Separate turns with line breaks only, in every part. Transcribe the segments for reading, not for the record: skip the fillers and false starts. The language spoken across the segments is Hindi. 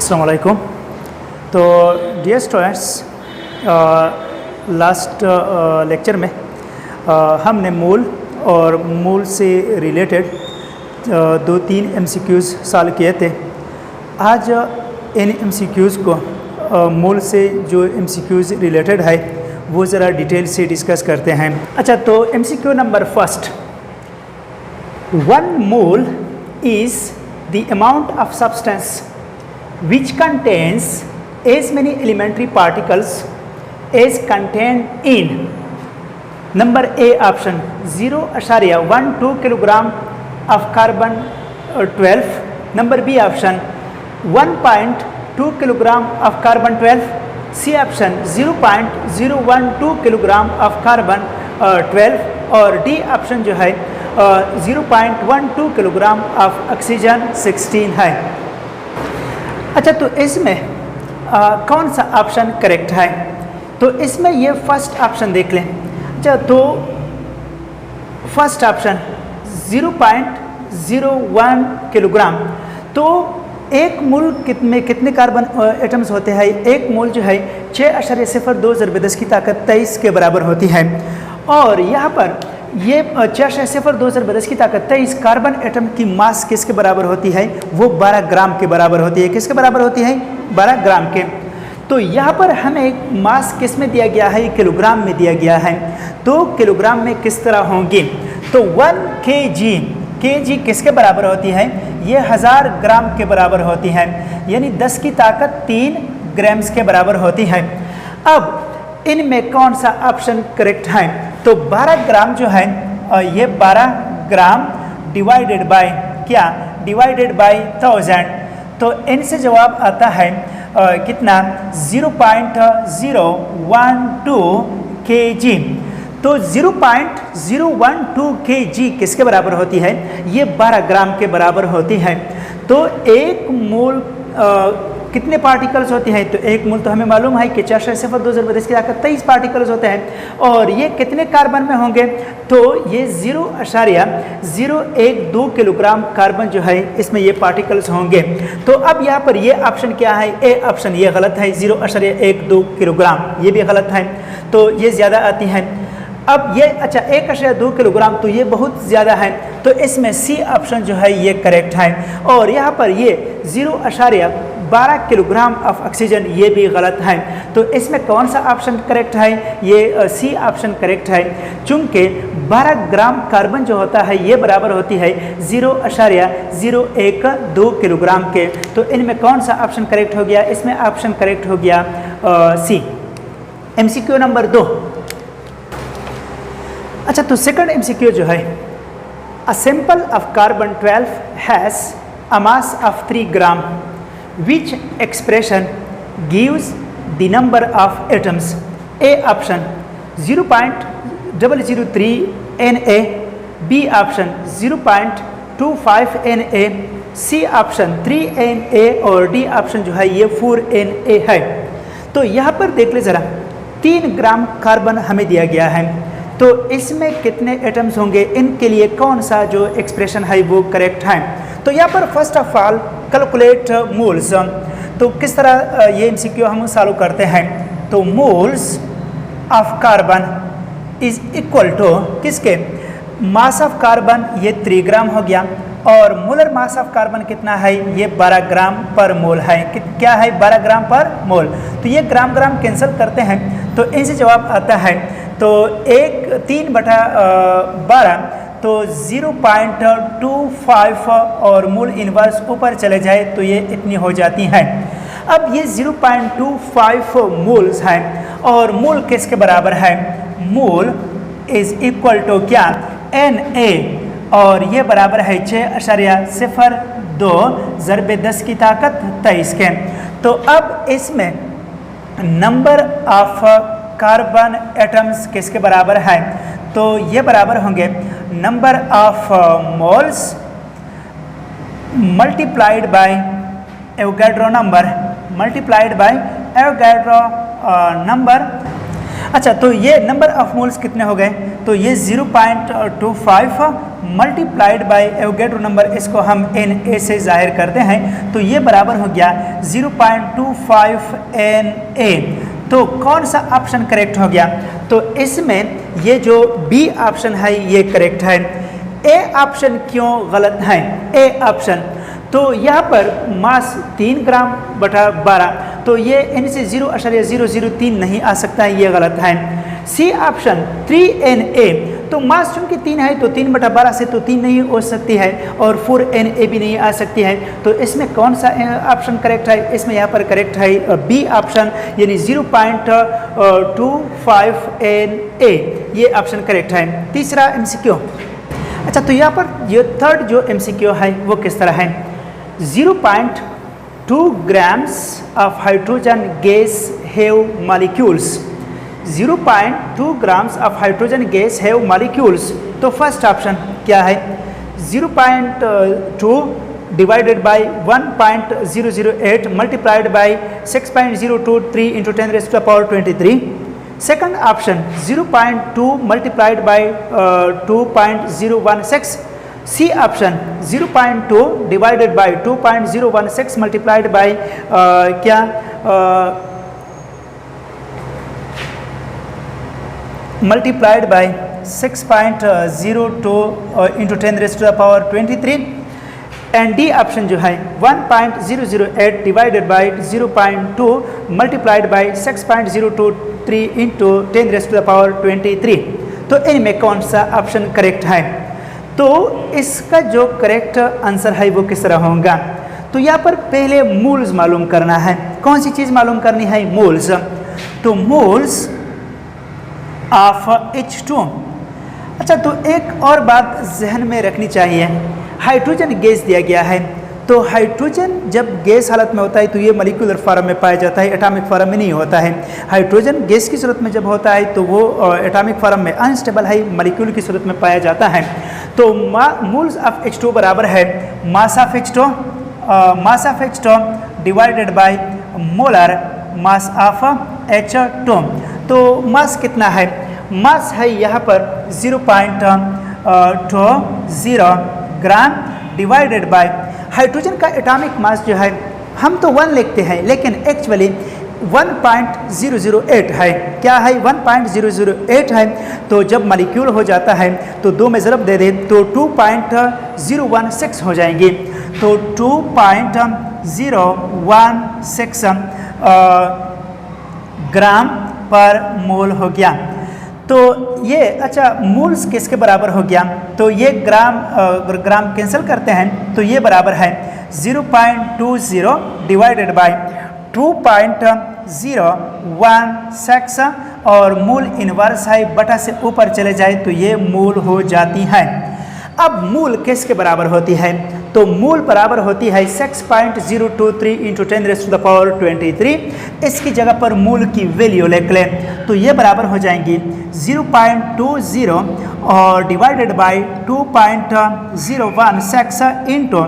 अस्सलाम वालेकुम। तो डियर स्टूडेंट्स, लास्ट लेक्चर में हमने मूल और मूल से रिलेटेड 2-3 MCQs सॉल्व किए थे। आज इन MCQs को मूल से जो MCQs रिलेटेड है वो ज़रा डिटेल से डिस्कस करते हैं। अच्छा, तो MCQ number first, 1 mole is the amount of substance which contains as many elementary particles as contained in number A option 0.12 kilogram of carbon 12, number B option 1.2 kilogram of carbon 12, C option 0.012 kilogram of carbon 12 और D option जो है 0.12 किलोग्राम ऑफ ऑक्सीजन 16 है। अच्छा, तो इसमें कौन सा ऑप्शन करेक्ट है? तो इसमें ये फर्स्ट ऑप्शन देख लें। अच्छा, तो फर्स्ट ऑप्शन 0.01 किलोग्राम, तो एक मोल में कितने कार्बन एटम्स होते हैं? एक मोल जो है 6.02 × 10 की ताकत 23 के बराबर होती है। और यहाँ पर ये 6.02 × 10 की ताकत 23 कार्बन एटम की मास किसके बराबर होती है? वो 12 ग्राम के बराबर होती है। किसके बराबर होती है? 12 ग्राम के। तो यहाँ पर हमें मास किस में दिया गया है? किलोग्राम में दिया गया है। तो किलोग्राम में किस तरह होंगी? तो 1 kg किसके बराबर होती है? ये 1000 ग्राम के बराबर होती है, यानी 10 की ताकत 3 ग्राम्स के बराबर होती है। अब इनमें कौन सा ऑप्शन करेक्ट है? तो 12 ग्राम जो है ये 12 ग्राम डिवाइडेड बाय क्या? Divided by 1000। तो इनसे जवाब आता है कितना? 0.012 kg। तो 0.012 kg किसके बराबर होती है? ये 12 ग्राम के बराबर होती है। तो एक मोल कितने पार्टिकल्स होते हैं? तो एक मोल तो हमें मालूम है कि 4.02 × 10 की ताकत 23 पार्टिकल्स होते हैं। और ये कितने कार्बन में होंगे? तो ये 0.012 किलोग्राम कार्बन जो है इसमें ये पार्टिकल्स होंगे। तो अब यहाँ पर ये ऑप्शन क्या है? ए ऑप्शन ये गलत है, 0.12 किलोग्राम ये भी गलत है, तो ये ज़्यादा आती है। अब ये अच्छा 1.2 किलोग्राम, तो ये बहुत ज़्यादा है, तो इसमें सी ऑप्शन जो है ये करेक्ट है। और यहाँ पर ये 0.12 किलोग्राम ऑफ ऑक्सीजन ये भी गलत है। तो इसमें कौन सा ऑप्शन करेक्ट है? ये सी ऑप्शन करेक्ट है, चूँकि 12 ग्राम कार्बन जो होता है ये बराबर होती है 0.012 किलोग्राम के। तो इनमें कौन सा ऑप्शन करेक्ट हो गया? इसमें ऑप्शन करेक्ट हो गया सी। MCQ number 2। अच्छा, तो सेकंड MCQ जो है, a sample of carbon 12 has a mass of 3 gram, which expression gives the number of atoms? A option 0.003 Na, B option 0.25 Na, C option 3 Na और D option जो है ये 4 Na है। तो यहाँ पर देख ले ज़रा, 3 ग्राम कार्बन हमें दिया गया है, तो इसमें कितने एटम्स होंगे? इनके लिए कौन सा जो एक्सप्रेशन है वो करेक्ट है? तो यहाँ पर first of all calculate moles. तो किस तरह ये MCQ हम सॉल्व करते हैं? तो moles of carbon is equal to किसके? मास ऑफ कार्बन ये 3 ग्राम हो गया, और मोलर मास ऑफ कार्बन कितना है? ये 12 ग्राम पर मोल है। क्या है? 12 ग्राम पर मोल। तो ये ग्राम कैंसिल करते हैं, तो इनसे जवाब आता है तो 3/12, तो 0.25 और मूल इन्वर्स ऊपर चले जाए तो ये इतनी हो जाती हैं। अब ये 0.25 मोल्स हैं, और मोल किसके बराबर है? मोल इज इक्वल टू क्या? Na, और ये बराबर है 6.02 × 10 की ताकत 23 के। तो अब इसमें नंबर ऑफ कार्बन एटम्स किसके बराबर है? तो ये बराबर होंगे number of moles multiplied by Avogadro number, multiplied by Avogadro number. अच्छा, तो ये नंबर ऑफ मोल्स कितने हो गए? तो तो ये 0.25 मल्टीप्लाइड बाय एवोगैड्रो नंबर, इसको हम Na से जाहिर करते हैं, तो ये बराबर हो गया 0.25 Na। तो कौन सा ऑप्शन करेक्ट हो गया? तो इसमें ये जो बी ऑप्शन है ये करेक्ट है। ए ऑप्शन क्यों गलत है? ए ऑप्शन तो यहाँ पर मास 3 ग्राम बटा 12, तो ये इनसे 0.003 नहीं आ सकता है, ये गलत है। सी ऑप्शन 3Na, तो मास चूंकि 3 है तो 3/12 से तो 3 नहीं हो सकती है और 4Na भी नहीं आ सकती है। तो इसमें कौन सा ऑप्शन करेक्ट है? इसमें यहाँ पर करेक्ट है बी ऑप्शन, यानी 0.25 Na, ये ऑप्शन करेक्ट है। तीसरा MCQ। अच्छा, तो यहाँ पर ये थर्ड जो MCQ है वो किस तरह है? 0.2 grams of hydrogen gas have molecules। 0.2 grams of hydrogen gas have molecules। तो फर्स्ट ऑप्शन क्या है? 0.2 divided by 1.008 multiplied by 6.023 into 10 raised to the power 23। Second option 0.2 multiplied by 2.016। C option 0.2 divided by 2.016 multiplied by क्या multiplied by 6.02 into 10 raised to the power 23। And D option जो है 1.008 divided by 0.2 multiplied by 6.023 into 10 raise to the power 23। तो इनमें कौन सा ऑप्शन करेक्ट है? तो इसका जो करेक्ट आंसर है वो किस तरह होगा? तो यहाँ पर पहले मोल्स मालूम करना है। कौन सी चीज़ मालूम करनी है? मोल्स। तो मोल्स ऑफ H2। अच्छा, तो एक और बात जहन में रखनी चाहिए, हाइड्रोजन गैस दिया गया है, तो हाइड्रोजन जब गैस हालत में होता है तो ये मॉलिक्यूलर फॉर्म में पाया जाता है, एटॉमिक फॉर्म में नहीं होता है। हाइड्रोजन गैस की सूरत में जब होता है तो वो एटॉमिक फॉर्म में अनस्टेबल है, मॉलिक्यूल की सूरत में पाया जाता है। तो मोल्स ऑफ H2 बराबर है mass of H2 divided by molar mass of H2। तो मास कितना है? मास है यहाँ पर 0.20 ग्राम डिवाइडेड बाय हाइड्रोजन का एटॉमिक मास जो है हम तो 1 लिखते हैं, लेकिन एक्चुअली 1.008 है। क्या है? 1.008 है। तो जब मॉलिक्यूल हो जाता है तो 2 में ज़रब दे दें तो 2.016 हो जाएंगे। तो 2.016 ग्राम पर मोल हो गया। तो ये अच्छा मोल्स किसके बराबर हो गया? तो ये ग्राम कैंसिल करते हैं तो ये बराबर है 0.20 डिवाइडेड बाय 2.016 और मूल इनवर्स है, बटा से ऊपर चले जाए तो ये मूल हो जाती है। अब मूल किसके बराबर होती है? तो मूल बराबर होती है 6.023 into 10 raise to the power 23। इसकी जगह पर मूल की वैल्यू लिख लें तो ये बराबर हो जाएंगी 0.20 और divided by 2.016 into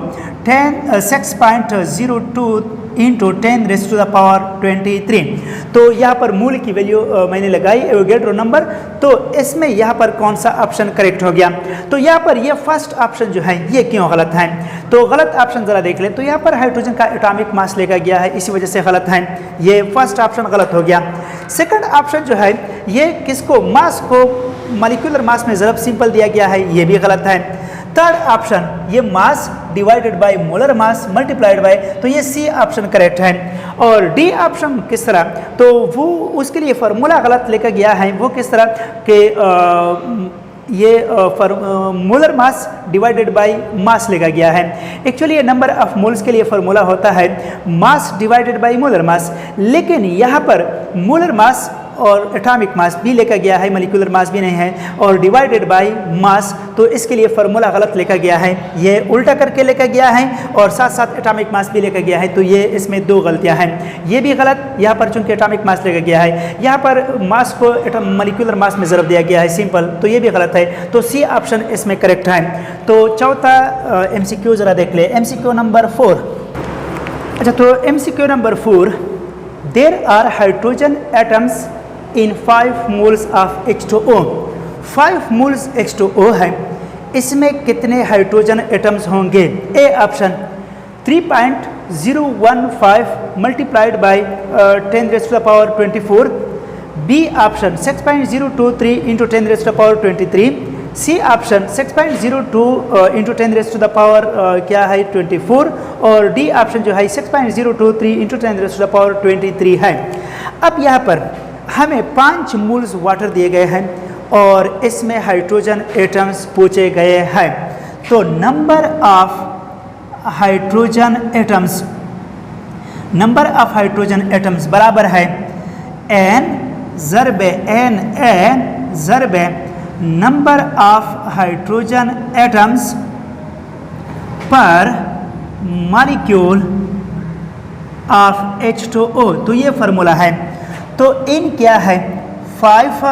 6.02 into 10 raise to the power 23। तो यहाँ पर मूल की वैल्यू मैंने लगाई एवोगैड्रो नंबर। तो इसमें यहाँ पर कौन सा ऑप्शन करेक्ट हो गया? तो यहाँ पर ये फर्स्ट ऑप्शन जो है ये क्यों गलत है? तो गलत ऑप्शन ज़रा देख लें। तो यहाँ पर हाइड्रोजन का एटॉमिक मास लेकर गया है, इसी वजह से गलत है, ये फर्स्ट ऑप्शन गलत हो गया। सेकंड ऑप्शन जो है ये किसको? मास को मॉलिक्यूलर मास में ज़रब सिंपल दिया गया है, ये भी गलत है। थर्ड ऑप्शन ये mass divided by molar mass multiplied by, तो ये सी ऑप्शन करेक्ट है। और डी ऑप्शन किस तरह? तो वो उसके लिए फार्मूला गलत लेकर गया है। वो किस तरह के ये molar mass divided by mass लेगा गया है। एक्चुअली ये नंबर ऑफ मोल्स के लिए फार्मूला होता है मास डिवाइडेड बाय मोलर मास, लेकिन यहाँ पर मोलर मास और एटॉमिक मास भी लेकर गया है, मॉलिक्यूलर मास भी नहीं है, और डिवाइडेड बाय मास, तो इसके लिए फार्मूला गलत लेकर गया है। ये उल्टा करके लेकर गया है और साथ साथ एटॉमिक मास भी लेकर गया है। तो ये इसमें 2 गलतियां हैं, ये भी गलत। यहाँ पर चूंकि एटॉमिक मास लेकर गया है, यहाँ पर मास को मॉलिक्यूलर मास में ज़रब दिया गया है सिंपल, तो ये भी गलत है। तो सी ऑप्शन इसमें करेक्ट है। तो चौथा MCQ ज़रा देख ले, MCQ नंबर 4। अच्छा, तो MCQ number 4, there are hydrogen atoms in 5 moles of H2O 5 moles H2O है, इसमें कितने हाइड्रोजन एटम्स होंगे? A option 3.015 multiplied by 10⁻²4, B option 6.023 into 10⁻23, C option 6.02 into 10⁻, क्या है 24, और डी ऑप्शन जो है 6.023 इंटू 10⁻23 है। अब यहाँ पर हमें 5 मोल्स वाटर दिए गए हैं और इसमें हाइड्रोजन एटम्स पूछे गए हैं। तो नंबर ऑफ हाइड्रोजन एटम्स बराबर है n ज़रबे Na ज़रबे number of hydrogen atoms per molecule of H2O। तो ये फार्मूला है। तो इन क्या है 5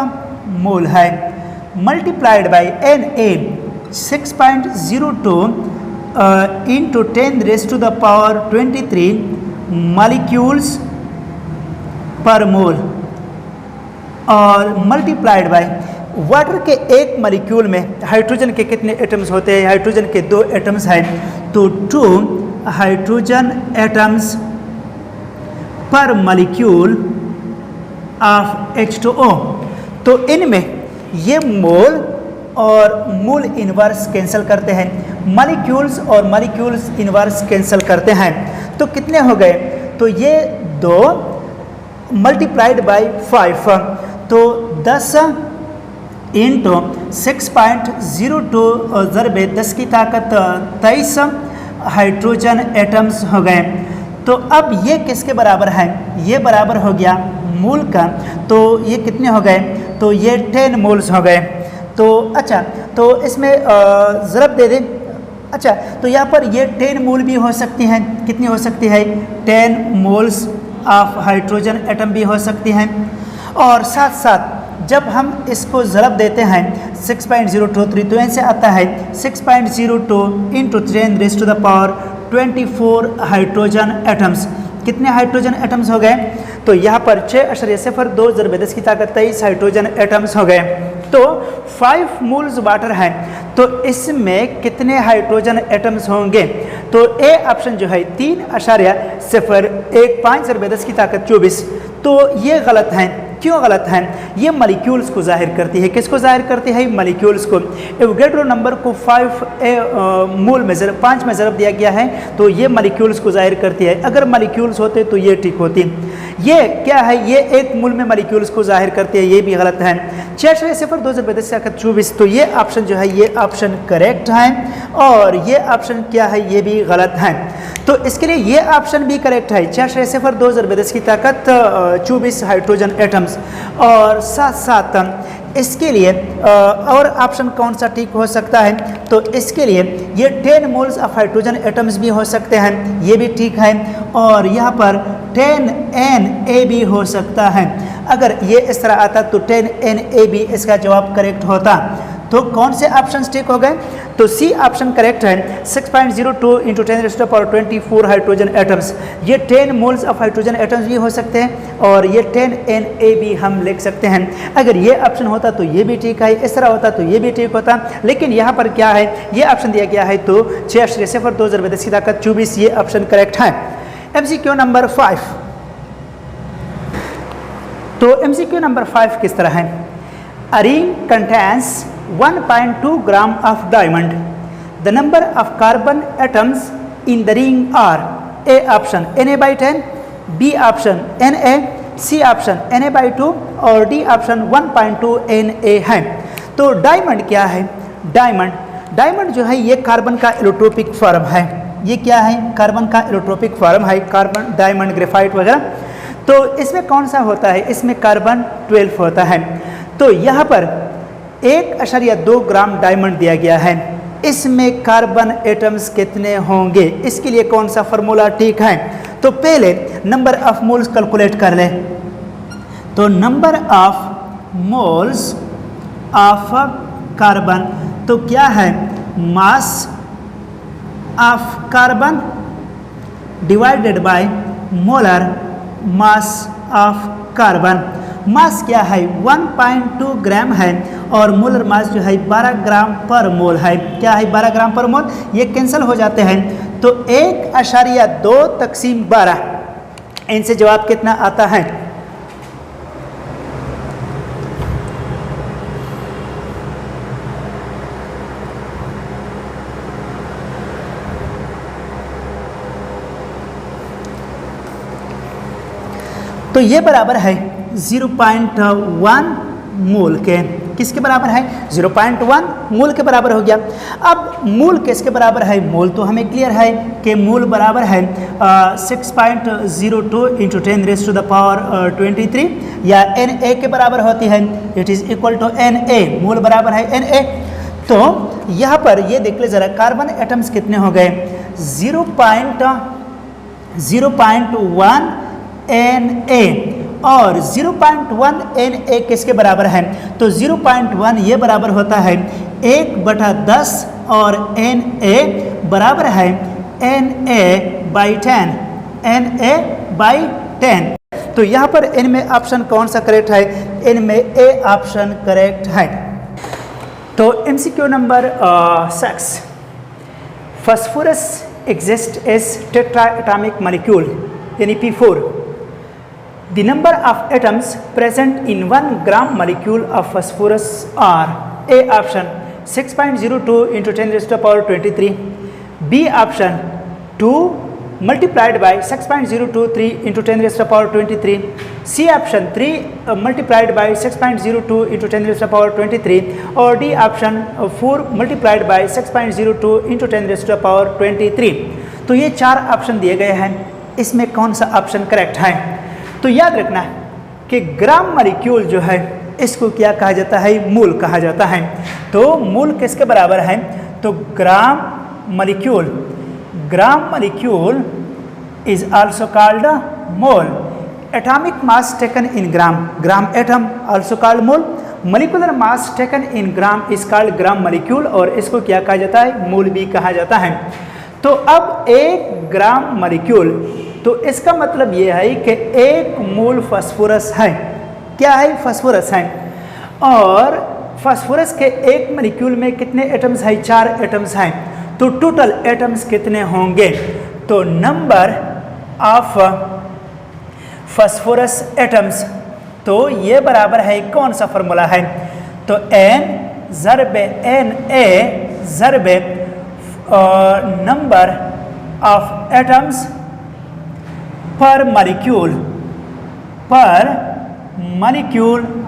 मोल है, multiplied by Na 6.02 into 10⁻23 molecules पर मोल, और मल्टीप्लाइड बाई वाटर के एक मॉलिक्यूल में हाइड्रोजन के कितने एटम्स होते हैं? हाइड्रोजन के 2 एटम्स हैं, तो 2 hydrogen atoms per molecule of H2O। तो इनमें ये मोल और मोल इनवर्स कैंसिल करते हैं, मॉलिक्यूल्स और मॉलिक्यूल्स इनवर्स कैंसिल करते हैं, तो कितने हो गए? तो ये 2 मल्टीप्लाइड बाई 5, तो 10 इंटू 6.02 ज़रबे 10 की ताकत 23 हाइड्रोजन एटम्स हो गए। तो अब ये किसके बराबर है? ये बराबर हो गया मोल का, तो ये कितने हो गए? तो ये 10 मोल्स हो गए। तो अच्छा, तो इसमें ज़रब दे दें। अच्छा, तो यहाँ पर ये 10 मोल भी हो सकती हैं, कितनी हो सकती है? 10 मोल्स ऑफ हाइड्रोजन एटम भी हो सकती हैं। और साथ साथ जब हम इसको ज़रब देते हैं 6.023, तो इनसे आता है 6.02 इंटू 10⁻24 हाइड्रोजन एटम्स। कितने हाइड्रोजन एटम्स हो गए? तो यहाँ पर 6.02 ज़रबे 10 की ताकत 23 हाइड्रोजन एटम्स हो गए। तो 5 मोल्स वाटर हैं, तो इसमें कितने हाइड्रोजन एटम्स होंगे? तो ए ऑप्शन जो है 3.015 ज़रबे 10 की ताकत 24। तो ये गलत हैं। क्यों गलत हैं? ये मॉलिक्यूल्स को जाहिर करती है। किसको जाहिर करती है? मॉलिक्यूल्स को। एवोगैड्रो नंबर को 5 मोल में 5 में ज़रब दिया गया है, तो ये मॉलिक्यूल्स को जाहिर करती है। अगर मॉलिक्यूल्स होते तो ये ठीक होती। ये क्या है? ये 1 मोल में मॉलिक्यूल्स को जाहिर करती है, ये भी गलत है। 6.02 ज़रबे 10 की ताकत 24, तो ये ऑप्शन जो है ये ऑप्शन करेक्ट है, और ये ऑप्शन क्या है? ये भी गलत है। तो इसके लिए ये ऑप्शन भी करेक्ट है, 6.02 ज़रबे 10 की ताकत 24 हाइड्रोजन एटम्स। और साथ साथ इसके लिए और ऑप्शन कौन सा ठीक हो सकता है? तो इसके लिए ये 10 मोल्स ऑफ हाइड्रोजन एटम्स भी हो सकते हैं, ये भी ठीक है। और यहाँ पर 10 Na भी हो सकता है। अगर ये इस तरह आता तो 10 Na भी इसका जवाब करेक्ट होता। तो कौन से ऑप्शन ठीक हो गए? तो सी ऑप्शन करेक्ट है, 6.02 इंटू 10⁻24 हाइड्रोजन एटम्स। ये 10 मोल्स ऑफ हाइड्रोजन एटम्स भी हो सकते हैं, और ये 10 Na भी हम लिख सकते हैं। अगर ये ऑप्शन होता तो ये भी ठीक है, इस तरह होता तो ये भी ठीक होता, लेकिन यहाँ पर क्या है? ये ऑप्शन दिया गया है, तो 6.02 ज़रबे 10 की ताकत 24 ये ऑप्शन करेक्ट है। MCQ number 5। तो MCQ नंबर 5 किस तरह है? A ring contains 1.2 gram of diamond. The number of carbon atoms in the ring are: A option Na/10, B option Na, C option Na/2, और D option 1.2 Na है। तो डायमंड क्या है? डायमंड जो है ये कार्बन का एलोट्रोपिक फॉर्म है। ये क्या है? कार्बन का एलोट्रोपिक फॉर्म है, कार्बन, डायमंड, ग्रेफाइट वगैरह। तो इसमें कौन सा होता है? इसमें कार्बन 12 होता है। तो यहाँ पर 1.2 ग्राम डायमंड दिया गया है, इसमें कार्बन एटम्स कितने होंगे? इसके लिए कौन सा फार्मूला ठीक है? तो पहले नंबर ऑफ मोल्स कैलकुलेट कर लें। तो number of moles of carbon, तो क्या है? Mass of carbon divided by molar mass of carbon. Mass क्या है 1.2 ग्राम है और मोलर मास जो है 12 ग्राम पर मोल है। क्या है 12 ग्राम पर मोल, ये कैंसिल हो जाते हैं तो 1.2 तक़सीम 12, इनसे जवाब कितना आता है? तो ये बराबर है 0.1 मोल के, किसके बराबर है? 0.1 मोल के बराबर हो गया। अब मोल किसके बराबर है? मोल तो हमें क्लियर है कि मोल बराबर है 6.02 इंटू 10⁻23 या Na के बराबर होती है, it is equal to Na, mole बराबर है Na। तो यहाँ पर ये देख ले ज़रा, कार्बन एटम्स कितने हो गए? 0.1 Na और 0.1 Na किसके बराबर है? तो 0.1 ये बराबर होता है 1/10 और Na बराबर है Na/10, Na/10। तो यहाँ पर N में ऑप्शन कौन सा करेक्ट है? N में A ऑप्शन करेक्ट है। तो MCQ number 6, phosphorus exist as tetratomic molecule यानी P4. The number of atoms present in 1 gram molecule of phosphorus are: A option 6.02 into 10⁻23, B option 2 multiplied by 6.023 into 10⁻23, C option 3 multiplied by 6.02 into 10⁻23 और D option 4 multiplied by 6.02 into 10⁻23। तो ये 4 ऑप्शन दिए गए हैं, इसमें कौन सा ऑप्शन करेक्ट है? तो याद रखना कि ग्राम मॉलिक्यूल जो है इसको क्या कहा जाता है? मोल कहा जाता है। तो मोल किसके बराबर है? तो gram molecule is also called mole. Atomic mass taken in gram, gram atom also called mole. Molecular mass taken in gram is called gram molecule और इसको क्या कहा जाता है? मोल भी कहा जाता है। तो अब 1 ग्राम मॉलिक्यूल, तो इसका मतलब ये है कि 1 मोल फास्फोरस है। क्या है? फास्फोरस है। और फास्फोरस के 1 मॉलिक्यूल में कितने एटम्स हैं? 4 एटम्स हैं। तो टोटल एटम्स कितने होंगे? तो नंबर ऑफ फास्फोरस एटम्स, तो ये बराबर है कौन सा फॉर्मूला है? तो N ज़रब Na ज़रब number of atoms per molecule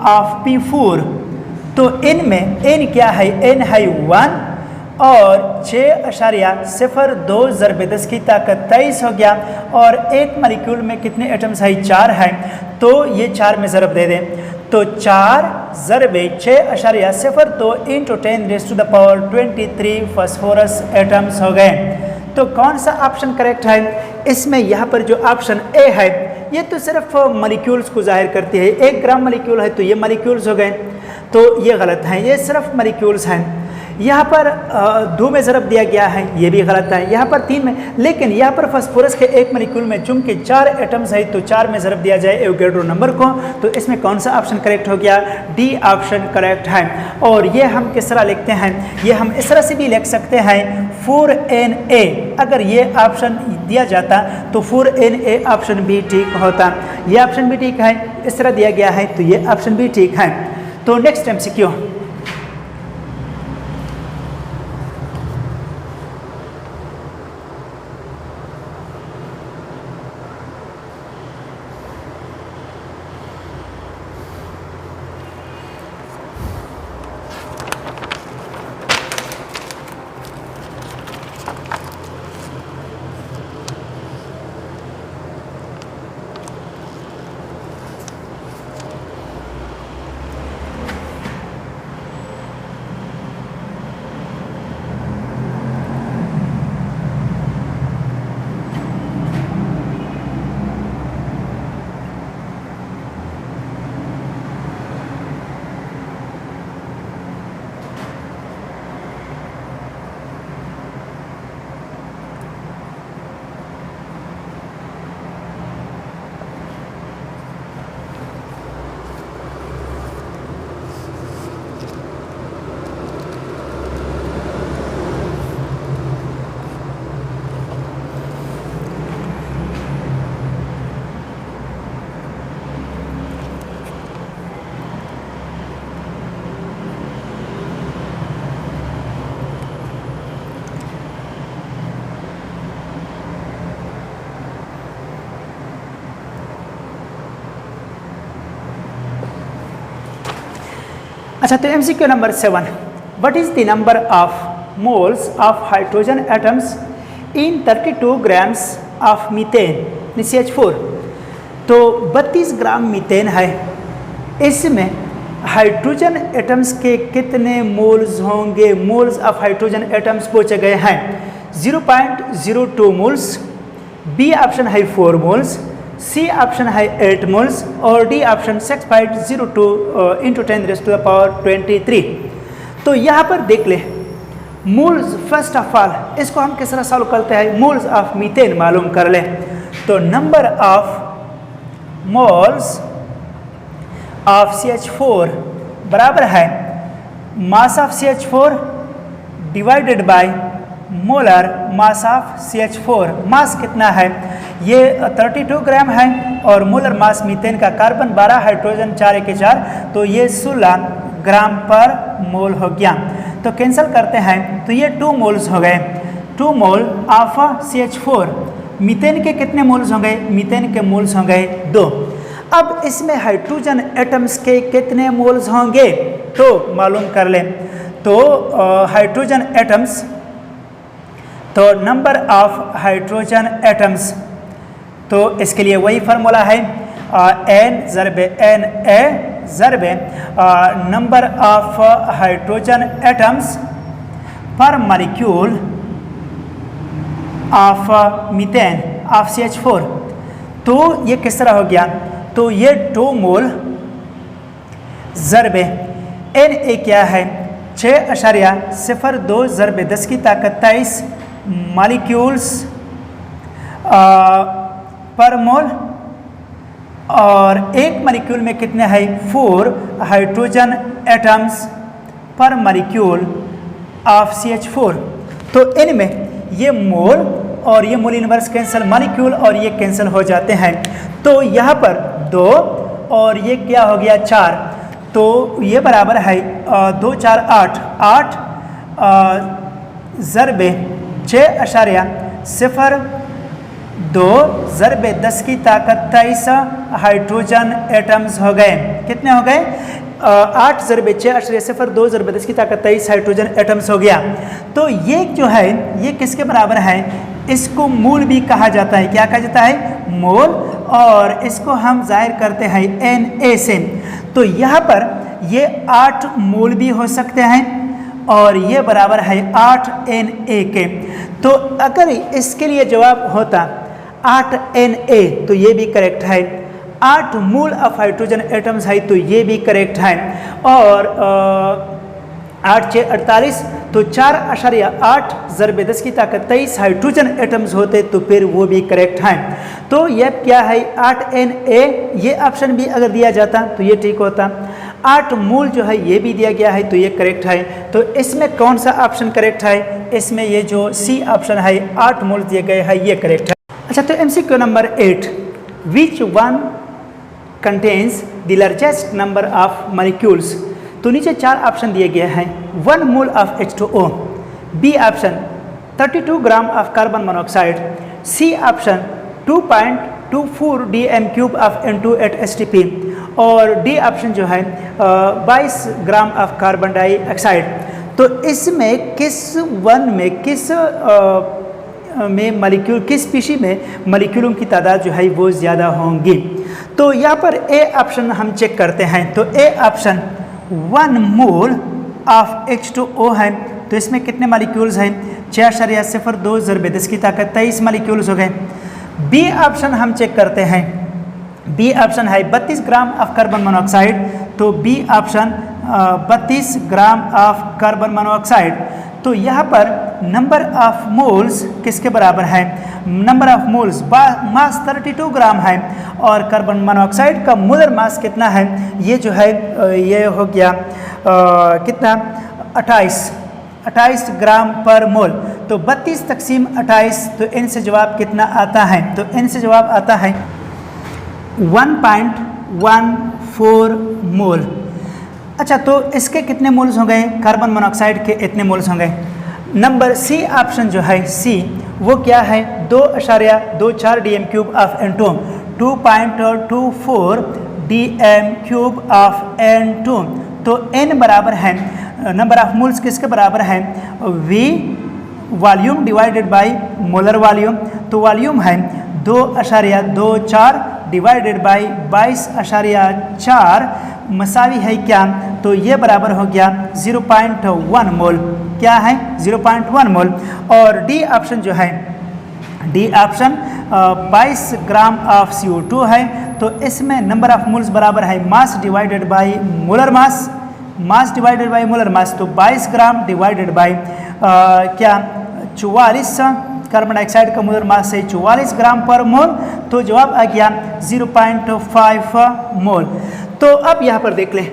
of P4। तो इनमें N क्या है? N है 1 और 6.02 ज़रब 10 की ताकत 23 हो गया और 1 मॉलिक्यूल में कितने एटम्स है? 4 हैं। तो ये 4 में ज़रब दे दें तो 4 ज़रब 6.02 इंटू 10⁻23 फास्फोरस एटम्स हो गए। तो कौन सा ऑप्शन करेक्ट है? इसमें यहाँ पर जो ऑप्शन ए है ये तो सिर्फ मॉलिक्यूल्स को जाहिर करती है। 1 ग्राम मॉलिक्यूल है तो ये मॉलिक्यूल्स हो गए, तो ये गलत हैं, ये सिर्फ मॉलिक्यूल्स हैं। यहाँ पर 2 में ज़रब दिया गया है, ये भी गलत है। यहाँ पर 3 में, लेकिन यहाँ पर फास्फोरस के 1 मॉलिक्यूल में चूंकि 4 एटम्स है तो 4 में ज़रब दिया जाए एवोगैड्रो नंबर को, तो इसमें कौन सा ऑप्शन करेक्ट हो गया? डी ऑप्शन करेक्ट है। और ये हम किस तरह लिखते हैं? ये हम इस तरह से भी लिख सकते हैं 4Na। अगर ये ऑप्शन दिया जाता तो 4Na ऑप्शन भी ठीक होता। ये ऑप्शन भी ठीक है, इस तरह दिया गया है तो ये ऑप्शन भी ठीक है। तो नेक्स्ट MCQ, अच्छा, तो MCQ number 7, what is the number of moles of hydrogen atoms in 32 grams of methane CH4। तो 32 ग्राम मीथेन है, इसमें हाइड्रोजन एटम्स के कितने मोल्स होंगे? मोल्स ऑफ हाइड्रोजन एटम्स पूछे गए हैं। 0.02 मोल्स, बी ऑप्शन है 4 मोल्स, सी ऑप्शन है 8 मोल्स और डी ऑप्शन 6.02 इंटू 10⁻23। तो यहाँ पर देख ले मोल्स, फर्स्ट ऑफ ऑल इसको हम किस तरह सॉल्व करते हैं? मोल्स ऑफ मीथेन मालूम कर ले। तो number of moles of CH4 बराबर है mass of CH4 divided by molar mass of CH4। मास कितना है? ये 32 ग्राम है और मोलर मास मीथेन का कार्बन 12, हाइड्रोजन 4 के 4, तो ये 16 ग्राम पर मोल हो गया। तो कैंसिल करते हैं तो ये 2 मोल्स हो गए। 2 मोल ऑफ CH4। मीथेन के कितने मोल्स हो गए? मीथेन के मोल्स हो गए 2। अब इसमें हाइड्रोजन एटम्स के कितने मोल्स होंगे तो मालूम कर लें। तो हाइड्रोजन एटम्स, तो नंबर ऑफ हाइड्रोजन एटम्स, तो इसके लिए वही फार्मूला है N ज़रबे Na ज़रबे number of hydrogen atoms per molecule of methane of CH4। तो ये किस तरह हो गया? तो ये 2 मोल ज़रबे Na क्या है? 6.02 ज़रबे 10 की ताकत 23 मॉलिक्यूल्स पर मोल, और एक मॉलिक्यूल में कितने हैं? 4 hydrogen atoms per molecule of CH4। तो इनमें ये मोल और ये मोल इनवर्स कैंसिल, मॉलिक्यूल और ये कैंसिल हो जाते हैं। तो यहाँ पर 2 और ये क्या हो गया 4, तो ये बराबर है 2 4 8 ज़रबे 6.02 ज़रबे 10 की ताकत 23 हाइड्रोजन एटम्स हो गए। कितने हो गए? 8 ज़रबे 6.02 ज़रबे 10 की ताकत 23 हाइड्रोजन एटम्स हो गया। तो ये जो है ये किसके बराबर है? इसको मोल भी कहा जाता है। क्या कहा जाता है? मोल। और इसको हम जाहिर करते हैं Na से। तो यहाँ पर ये 8 मोल भी हो सकते हैं और ये बराबर है 8 Na के। तो अगर इसके लिए जवाब होता 8 Na तो ये भी करेक्ट है। 8 मोल ऑफ हाइड्रोजन एटम्स है तो ये भी करेक्ट है। और 8 6 48, तो 4.8 ज़रबे 10 की ताकत 23 हाइड्रोजन एटम्स होते तो फिर वो भी करेक्ट हैं। तो ये क्या है? 8 Na। ये ऑप्शन भी अगर दिया जाता तो ये ठीक होता। 8 मोल जो है ये भी दिया गया है तो ये करेक्ट है। तो इसमें कौन सा ऑप्शन करेक्ट है? इसमें ये जो सी ऑप्शन है 8 मोल दिए गए हैं ये करेक्ट है। अच्छा, तो MCQ number 8, which one contains the largest number of molecules. तो नीचे 4 ऑप्शन दिए गए हैं। 1 mole of H2O, B option 32 gram of carbon monoxide, C option 2.24 dm³ of N2 STP और डी ऑप्शन जो है 22 ग्राम ऑफ कार्बन डाइऑक्साइड। तो इसमें किस वन में में मॉलिक्यूल, किस स्पीशी में मॉलिक्यूलों की तादाद जो है वो ज़्यादा होंगी? तो यहाँ पर ए ऑप्शन हम चेक करते हैं। तो A option 1 mole of H2O है। तो इसमें कितने मॉलिक्यूल्स हैं? 6.02 ज़रबे 10 की ताकत 23 मॉलिक्यूल्स हो गए। बी ऑप्शन हम चेक करते हैं। बी ऑप्शन है 32 ग्राम ऑफ कार्बन मोनोऑक्साइड। तो B option 32 gram of carbon monoxide. तो यहाँ पर नंबर ऑफ मोल्स किसके बराबर है? Number of moles mass 32 gram है और कार्बन मोनोऑक्साइड का मोलर मास कितना है? ये जो है ये हो गया कितना? 28 ग्राम पर मोल। तो 32 तक़सीम 28, तो इनसे जवाब कितना आता है? तो इनसे जवाब आता है 1.14 मोल। अच्छा, तो इसके कितने मोल्स हो गए? कार्बन मोनोऑक्साइड के इतने मोल्स होंगे। नंबर सी ऑप्शन जो है सी वो क्या है? 2.24 dm³ of N2, 2.24 dm³ of N2। तो n बराबर है नंबर ऑफ मोल्स किसके बराबर है V volume divided by molar volume. तो वॉल्यूम है 2.24 डिवाइडेड बाय 22.4 मसावी है क्या, तो ये बराबर हो गया 0.1 मोल। क्या है 0.1 मोल। और डी ऑप्शन जो है D option 22 gram of CO2 है। तो इसमें नंबर ऑफ मोल्स बराबर है mass divided by molar mass, mass divided by molar मास। तो 22 ग्राम डिवाइडेड बाय क्या 44 कार्बन डाइऑक्साइड का मोलर मास है 44 ग्राम पर मोल। तो जवाब आ गया 0.5 मोल। तो अब यहाँ पर देख लें,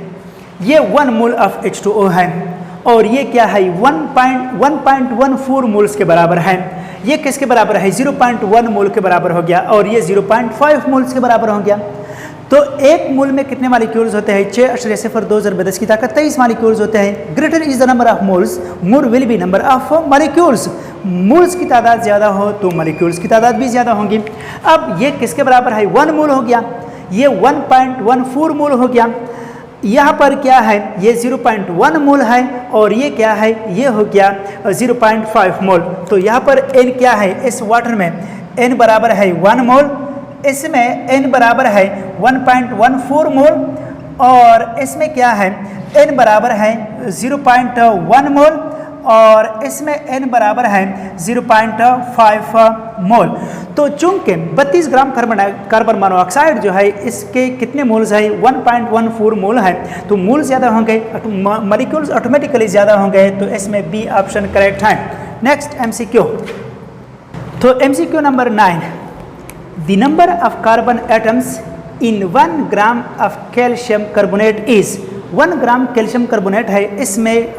ये 1 मोल ऑफ H2O है और ये क्या है 1.14 मोल्स के बराबर है। ये किसके बराबर है 0.1 मोल के बराबर हो गया और ये 0.5 मोल्स के बराबर हो गया। तो एक मोल में कितने मॉलिक्यूल्स होते हैं 6.02 × 10 की ताकत 23 मॉलिक्यूल्स होते हैं। Greater is the number of moles, more will be number of molecules. Moles की तादाद ज़्यादा हो तो मॉलिक्यूल्स की तादाद भी ज़्यादा होंगी। अब ये किसके बराबर है 1 मोल हो गया, ये 1.14 मोल हो गया। यहाँ पर क्या है ये 0.1 मोल है और ये क्या है ये हो गया 0.5 मोल। तो यहाँ पर n क्या है इस वाटर में n बराबर है 1 मोल, इसमें n बराबर है 1.14 मोल और इसमें क्या है n बराबर है 0.1 मोल और इसमें n बराबर है 0.5 मोल। तो चूंकि 32 ग्राम कार्बन मोनोऑक्साइड जो है इसके कितने मोल्स है 1.14 मोल है, तो मोल ज़्यादा होंगे, मॉलिक्यूल्स ऑटोमेटिकली ज़्यादा होंगे। तो इसमें बी ऑप्शन करेक्ट है। Next MCQ। तो MCQ number 9, the number of carbon atoms in 1 gram of calcium carbonate is. 1 gram calcium carbonate है, इसमें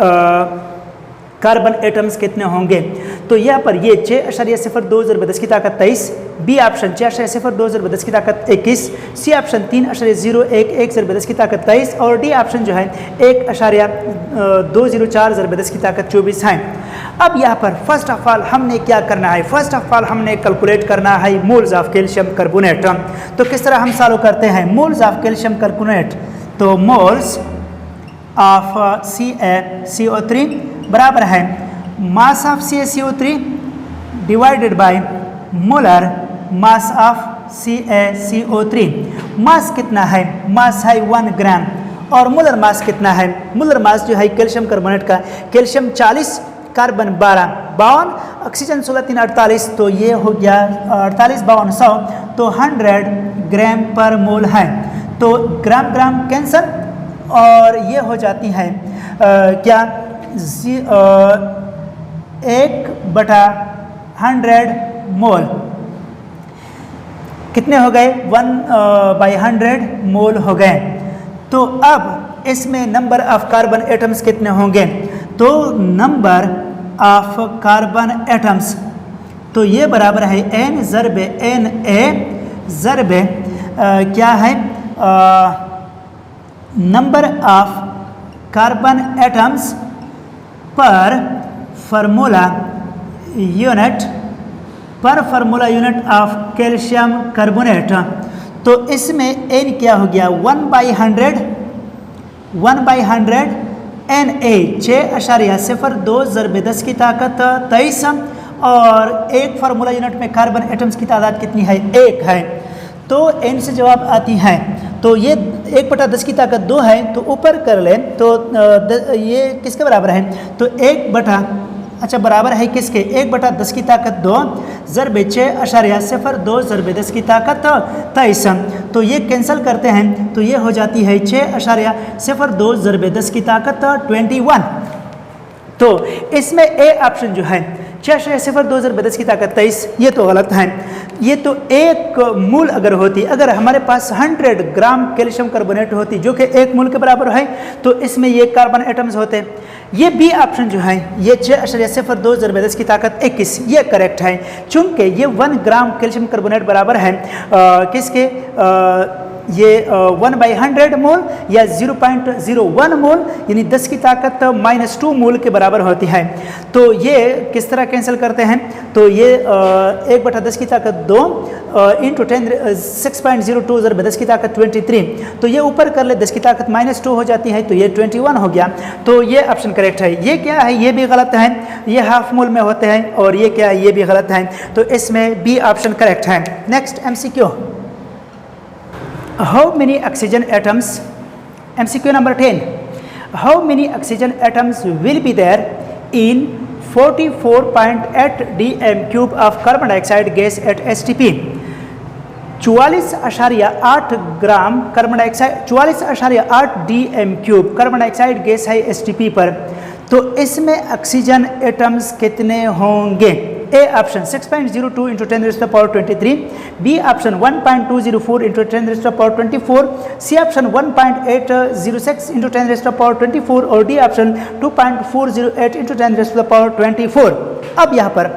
कार्बन एटम्स कितने होंगे। तो यहाँ पर ये 6.02 × 10 की ताकत 23, बी ऑप्शन 6.02 × 10 की ताकत 21, सी ऑप्शन 3.011 × 10 की ताकत 23 और डी ऑप्शन जो है 1.204 × 10 की ताकत 24 है। अब यहाँ पर फर्स्ट ऑफ ऑल हमने क्या करना है, फर्स्ट ऑफ ऑल हमने कैलकुलेट करना है मोल्स ऑफ कैल्शियम कार्बोनेट। तो किस तरह हम सॉल्व करते हैं मोल्स ऑफ कैल्शियम कार्बोनेट। तो मोल्स ऑफ CaCO3 बराबर है mass of CaCO3 divided by molar mass of CaCO3। मास कितना है, मास है 1 ग्राम और मोलर मास कितना है, मोलर मास जो है कैल्शियम कार्बोनेट का, कैल्शियम 40 कार्बन 12 52 ऑक्सीजन 16 3 48, तो ये हो गया 48 52 100, तो 100 ग्राम पर मोल है। तो ग्राम ग्राम कैंसर और ये हो जाती है क्या 1/100 मोल कितने हो गए 1/100 मोल हो गए। तो अब इसमें नंबर ऑफ कार्बन एटम्स कितने होंगे, तो नंबर ऑफ कार्बन एटम्स तो ये बराबर है n ज़रबे Na ज़रबे क्या है नंबर ऑफ कार्बन एटम्स पर formula unit of calcium carbonate. तो इसमें n क्या हो गया 1/100 Na 6.02 × 10 की ताकत 23 और एक फार्मूला यूनिट में कार्बन एटम्स की तादाद कितनी है 1 है। तो n से जवाब आती है, तो ये 1/10 की ताकत 2 है, तो ऊपर कर लें तो ये किसके बराबर है, तो 1 बराबर है किसके 1/10 की ताकत 2 ज़रबे 6.02 × 10 की ताकत 23। तो ये कैंसिल करते हैं तो ये हो जाती है 6.02 × 10 की ताकत 21। तो इसमें ए ऑप्शन जो है 6.02 × 10 की ताकत 23 ये तो गलत है। ये तो एक मूल अगर होती, अगर हमारे पास 100 ग्राम कैल्शियम कार्बोनेट होती जो कि 1 मूल के बराबर है, तो इसमें ये कार्बन एटम्स होते। ये बी ऑप्शन जो है ये 6.02 × 10 की ताकत 21 ये करेक्ट है, चूंकि ये 1 ग्राम कैल्शियम कार्बोनेट बराबर है किसके ये 1/100 मोल या 0.01 मोल यानी 10 की ताकत -2 मोल के बराबर होती है। तो ये किस तरह कैंसिल करते हैं, तो ये 1/10 की ताकत 2 इंटू 6.02 ज़रब 10 की ताकत 23, तो ये ऊपर कर ले 10 की ताकत -2 हो जाती है, तो ये 21 हो गया। तो ये ऑप्शन करेक्ट है। ये क्या है, ये भी गलत है, ये हाफ मोल में होते हैं, और ये क्या है, ये भी गलत है, तो इसमें बी ऑप्शन करेक्ट है। Next MCQ, how many oxygen atoms, MCQ number 10, how many oxygen atoms will be there in 44.8 dm³ of carbon dioxide gas at STP। 44.8 gram carbon dioxide, 44.8 dm³ carbon dioxide gas है STP पर, तो इसमें ऑक्सीजन एटम्स कितने होंगे? A option 6.02 into 10⁻23, B option 1.204 into 10⁻24, C option 1.806 into 10⁻24 और डी ऑप्शन 2.408 इंटू 10⁻24। अब यहाँ पर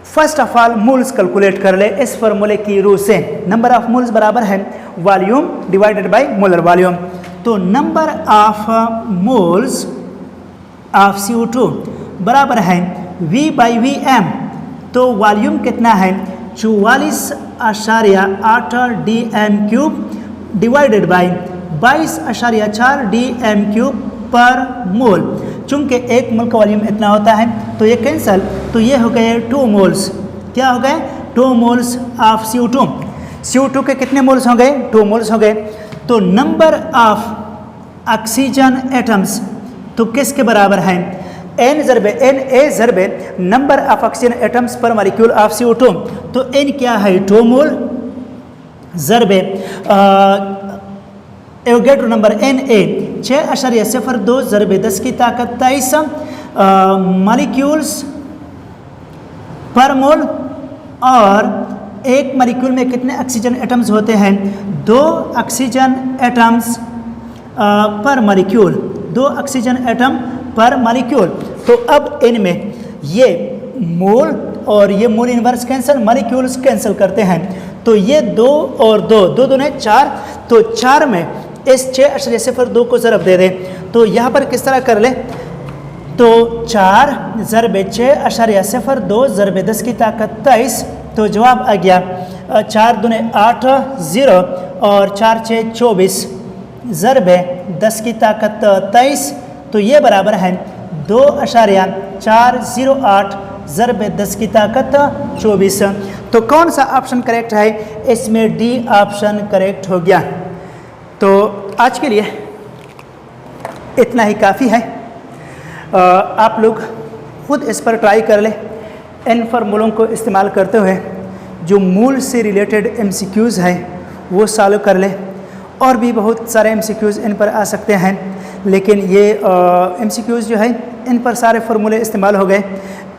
first of all moles calculate कर ले इस फॉर्मूले की रूह से। नंबर ऑफ मोल्स बराबर है volume divided by molar volume. तो number of moles of CO2 बराबर है V/Vm। तो वॉल्यूम कितना है 44.8 dm³ डिवाइडेड बाय 22.4 dm³ पर मोल। चूंकि एक मोल का वॉल्यूम इतना होता है तो ये कैंसल, तो ये हो गए 2 मोल्स। क्या हो गए? 2 मोल्स ऑफ CO2। CO2 के कितने मोल्स हो गए? 2 मोल्स हो गए। तो नंबर ऑफ ऑक्सीजन एटम्स तो किसके बराबर है? n ए ज़रबे number of oxygen atoms per molecule of CO2। तो n क्या है? 2 मोल ज़रबे एवोगैड्रो नंबर Na 6.02 ज़रबे 10 की ताकत 23 मॉलिक्यूल्स पर मोल। और एक मॉलिक्यूल में कितने ऑक्सीजन एटम्स होते हैं? 2 oxygen atoms per molecule, 2 oxygen atom पर मॉलिक्यूल। तो अब इनमें ये मोल और ये mole inverse cancel, molecules cancel करते हैं, तो ये 2 और 2, 2 दूने 4, तो 4 में इस 6.02 को ज़रब दे दें। तो यहाँ पर किस तरह कर ले, तो 4 ज़रबे 6.02 ज़रबे 10 की ताकत 23, तो जवाब आ गया 4 दूने 8 0 और 4 6 24 ज़रबे 10 की ताकत 23, तो ये बराबर है 2.408 ज़रबे 10 की ताकत 24। तो कौन सा ऑप्शन करेक्ट है? इसमें डी ऑप्शन करेक्ट हो गया। तो आज के लिए इतना ही काफ़ी है। आप लोग खुद इस पर ट्राई कर लें। इन फॉर्मूलों को इस्तेमाल करते हुए जो मूल से रिलेटेड MCQs हैं वो सॉल्व कर लें। और भी बहुत सारे MCQs इन पर आ सकते हैं, लेकिन ये MCQs जो है इन पर सारे फार्मूले इस्तेमाल हो गए।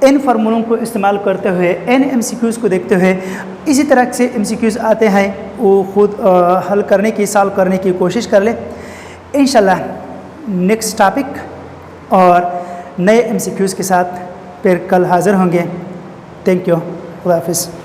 इन फार्मूलों को इस्तेमाल करते हुए इन MCQs को देखते हुए इसी तरह से MCQs आते हैं वो खुद हल करने की, सॉल्व करने की कोशिश कर ले। इंशाल्लाह नेक्स्ट टॉपिक और नए MCQs के साथ फिर कल हाज़िर होंगे। थैंक यू, खुदा हाफिज़।